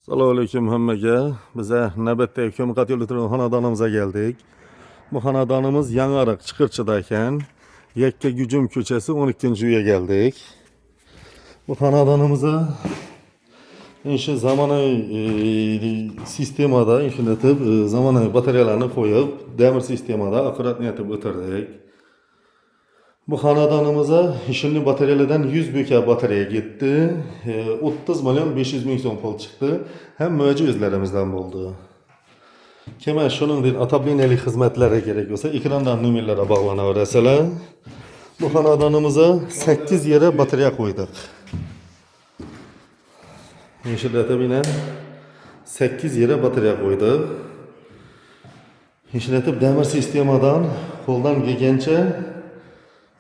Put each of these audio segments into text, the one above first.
Assalomu alaykum hammaga. Bize navbatdagi ko'mqat yo'li xonadonimizga geldik. Bu xonadonimiz Yangiariq Chiqirchidayken Yakka Gujum ko'chasi 12-uyga geldik. Bu xonadonimizga inshi zamonaviy sistemada ishlatib, zamonaviy batareyalarni qo'yib, demir sistemada akkuratni etib o'tirdik. Bu xonadonimizga ishini batareyalardan 100 büyük batareya gitti. 30 milyon 500 ming so'm pul chiqdi. Hem mucizelerimizden oldu. Kemal shuningdek atablineli xizmatlari kerak bo'lsa, ekrandan nomerlarga bağlanaverasizlar. Bu xonadonimizga 8 yere batareya qo'ydik. İnşaatı bina 8 yere batareya qo'ydik. İnşaatı demir sistemadan qo'ldan kelgancha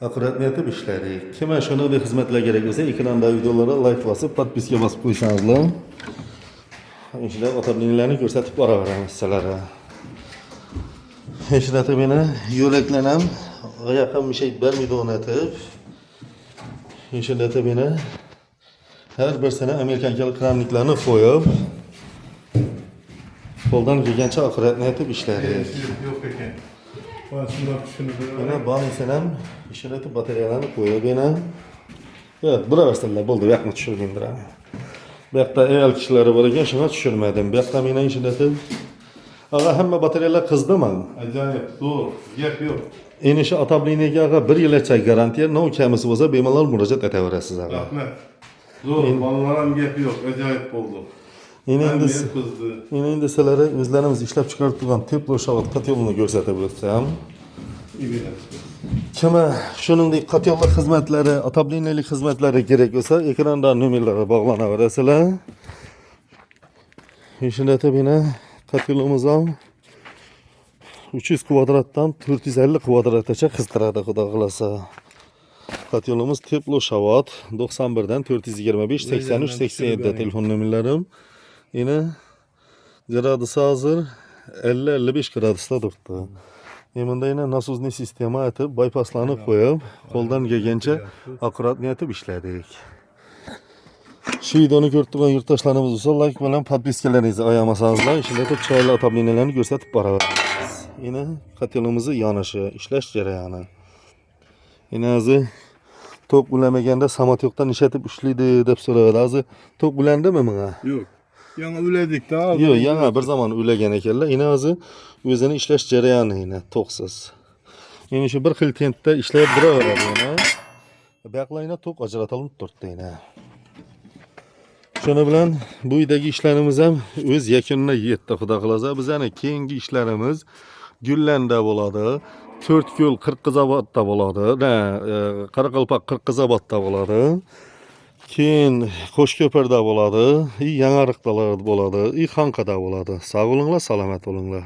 akkuratni etib ishladik. Kimga shunday xizmatlar kerak bo'lsa, ekranda videolarga like bosib, podpiska bosib qo'ysangizlar, ishlar otablinlarni ko'rsatib boraveramiz sizlarga. Ishlar meni yo'laklar ham yaqin bir şey bermidi o'rnatib. Ishlar meni her bir sene Amerikankalik kramniklarni qo'yib, qo'ldan kelgancha akkuratni etib ishladik. Yok ekan. Yana bani senem işareti batareyalarını koyuyor bana. Evet, buraversinler buldu. Yakma düşürdüğümdür ha. Bekta evvel kişileri var iken şuna düşürmedim. Bekta bana işareti. Ağa hemme bataryalar kızdı mı? Acayip zor. Gap yok. Enişi atabliniga ağa bir yılcha garantiya ne o kemisi olsa bemalol müracaat edeveresiz ağa. Rahmet. Zor. Balalaram gap yok. Acayip oldu. Endi kızdı. endi sizlere o'zlarimiz ishlab chiqarib turgan teplo shavat kotyolini ko'rsatib o'tsam. Kimga shuningdek kotyollar xizmatlari, atablinalik xizmatlari kerak bo'lsa, ekrandan nomerlarga bog'lanaverasizlar. Ishlatib yana kotyolimiz ham 300 kvadratdan 450 kvadratgacha qistiradi, xudo xolasa. Kotyolimiz teplo shavat 91dan 425 83 87 telefon nomerlarim. Yine gradus hazır 50-55 gradusda durdu. Yeminde yine nasuzlu sistemi atıp bypasslarını koyup koldan gelgençe akkurat niyetip işledik. Şu videonu gördüğün yurttaşlarımız olsa like bilen podpiskalarınızı ayamasanızlar işletip çaylı atablinelerini gösterip baraveririz. Yine katyolumuzu yanışı, işleş cereyanı. Yine azı tok bulamaganda samat yoktan işletip işleydi dep so'radi. Azı tok bulandi mi bana? Yok. Yana üledik daha. Yok, yana bir zaman ülegan ekanlar. Yine azı o'zini ishlash jarayoni yine toksiz. Yine şu bir xil tentda ishlayib turaveradi yana. Buyoqlarni tok ajratalib turibdi yine. Shuni bilan bu uydagi ishlarimiz ham o'z yakununa yetdi, xudo xolasa. Bizning keyingi ishlarimiz Gullanda bo'ladi. 4 yo'l 40 zavodda bo'ladi. Qoraqalpoq 40 zavodda bo'ladi. Keyin Qo'shko'pirda bo'ladi, Yangiariqda bo'ladi, Xonqada bo'ladi. Sog' bo'linglar, salomat bo'linglar.